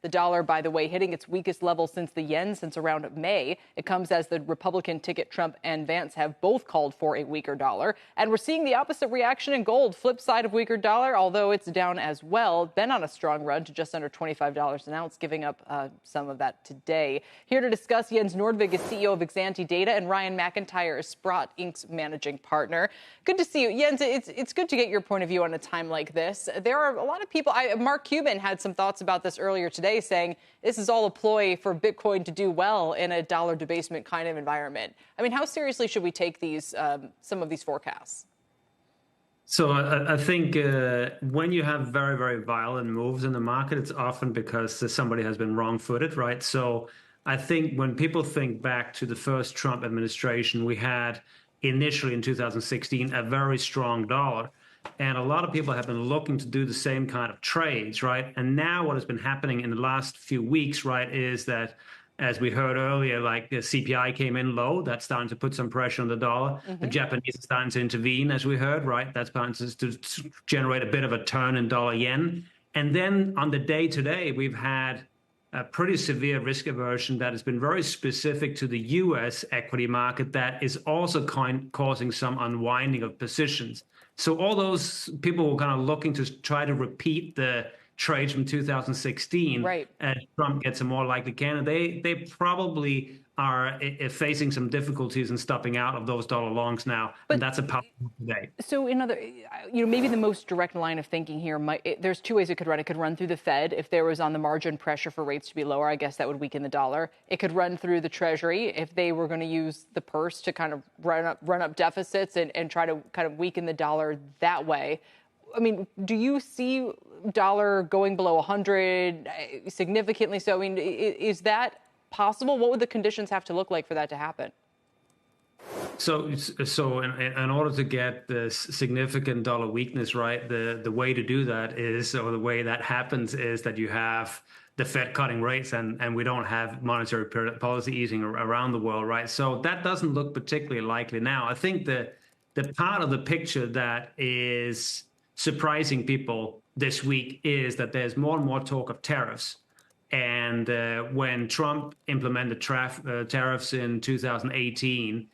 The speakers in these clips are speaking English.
The dollar, by the way, hitting its weakest level since the yen since around May. It comes as the Republican ticket Trump and Vance have both called for a weaker dollar. And we're seeing the opposite reaction in gold, flip side of weaker dollar, although it's down as well. Been on a strong run to just under $25 an ounce, giving up some of that today. Here to discuss, Jens Nordvig is CEO of Exante Data, and Ryan McIntyre is Sprott Inc.'s managing partner. Good to see you. Jens, it's good to get your point of view on a time like this. There are a lot of people. Mark Cuban had some thoughts about this earlier today, saying this is all a ploy for Bitcoin to do well in a dollar debasement kind of environment. I mean, how seriously should we take these some of these forecasts? So I think when you have very, very violent moves in the market, it's often because somebody has been wrong-footed, right? So I think when people think back to the first Trump administration, we had initially in 2016 a very strong dollar. And a lot of people have been looking to do the same kind of trades, right? And now what has been happening in the last few weeks, right, is that, as we heard earlier, like the CPI came in low. That's starting to put some pressure on the dollar. The Japanese are starting to intervene, as we heard, right? That's starting to generate a bit of a turn in dollar yen. And then on the day today, we've had a pretty severe risk aversion that has been very specific to the U.S. equity market that is also causing some unwinding of positions. So all those people were kind of looking to try to repeat the trades from 2016, right, as Trump gets a more likely candidate, they probably are facing some difficulties in stopping out of those dollar longs now, and that's a powerful today. So maybe the most direct line of thinking here, there's two ways it could run. It could run through the Fed. If there was on the margin pressure for rates to be lower, I guess that would weaken the dollar. It could run through the Treasury if they were going to use the purse to kind of run up deficits and try to kind of weaken the dollar that way. I mean, do you see dollar going below 100 significantly so? I mean, is that possible? What would the conditions have to look like for that to happen? So in order to get the significant dollar weakness, right, the way to do that is, or the way that happens is that you have the Fed cutting rates and we don't have monetary policy easing around the world, right? So that doesn't look particularly likely now. I think the part of the picture that is surprising people this week is that there's more and more talk of tariffs. And when Trump implemented tariffs in 2018,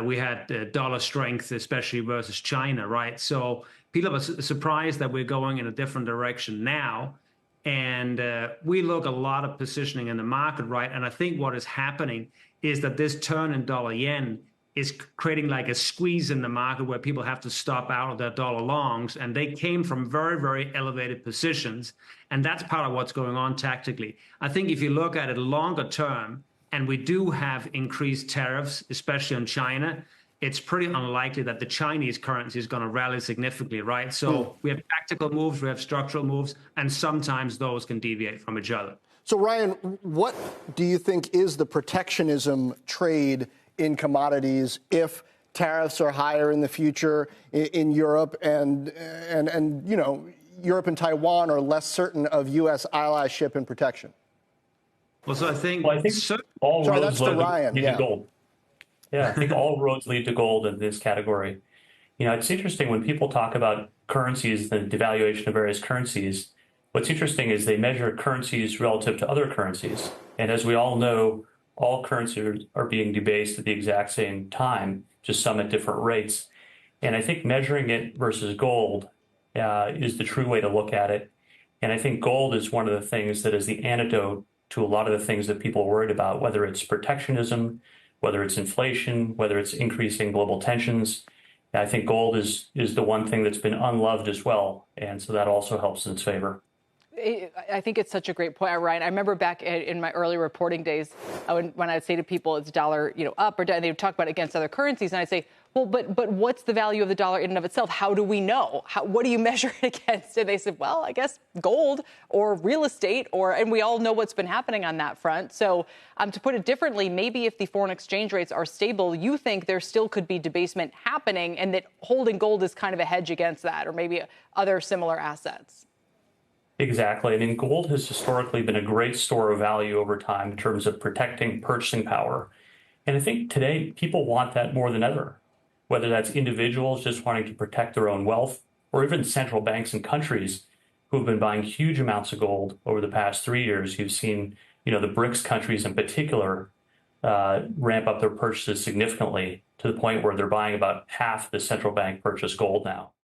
we had dollar strength, especially versus China, right? So people are surprised that we're going in a different direction now. And we look a lot of positioning in the market, right? And I think what is happening is that this turn in dollar yen is creating like a squeeze in the market where people have to stop out of their dollar longs. And they came from very, very elevated positions. And that's part of what's going on tactically. I think if you look at it longer term, and we do have increased tariffs, especially on China, it's pretty unlikely that the Chinese currency is going to rally significantly, right? So we have tactical moves, we have structural moves, and sometimes those can deviate from each other. So, Ryan, what do you think is the protectionism trade in commodities if tariffs are higher in the future in Europe and you know, Europe and Taiwan are less certain of U.S. allyship and protection? Well, so I think all roads lead to gold. Yeah, I think all roads lead to gold in this category. You know, it's interesting when people talk about currencies, the devaluation of various currencies. What's interesting is they measure currencies relative to other currencies. And as we all know, all currencies are being debased at the exact same time, just some at different rates. And I think measuring it versus gold is the true way to look at it. And I think gold is one of the things that is the antidote to a lot of the things that people are worried about, whether it's protectionism, whether it's inflation, whether it's increasing global tensions. I think gold is the one thing that's been unloved as well. And so that also helps in its favor. I think it's such a great point, Ryan. I remember back in my early reporting days when I'd say to people it's dollar, up or down, they would talk about it against other currencies, and I'd say, well, but what's the value of the dollar in and of itself? How do we know? What do you measure it against? And they said, well, I guess gold or real estate, and we all know what's been happening on that front. So to put it differently, maybe if the foreign exchange rates are stable, you think there still could be debasement happening, and that holding gold is kind of a hedge against that, or maybe other similar assets. Exactly. I mean, gold has historically been a great store of value over time in terms of protecting purchasing power. And I think today people want that more than ever, whether that's individuals just wanting to protect their own wealth or even central banks and countries who who have been buying huge amounts of gold over the past 3 years. You've seen, the BRICS countries in particular ramp up their purchases significantly to the point where they're buying about half the central bank purchase gold now.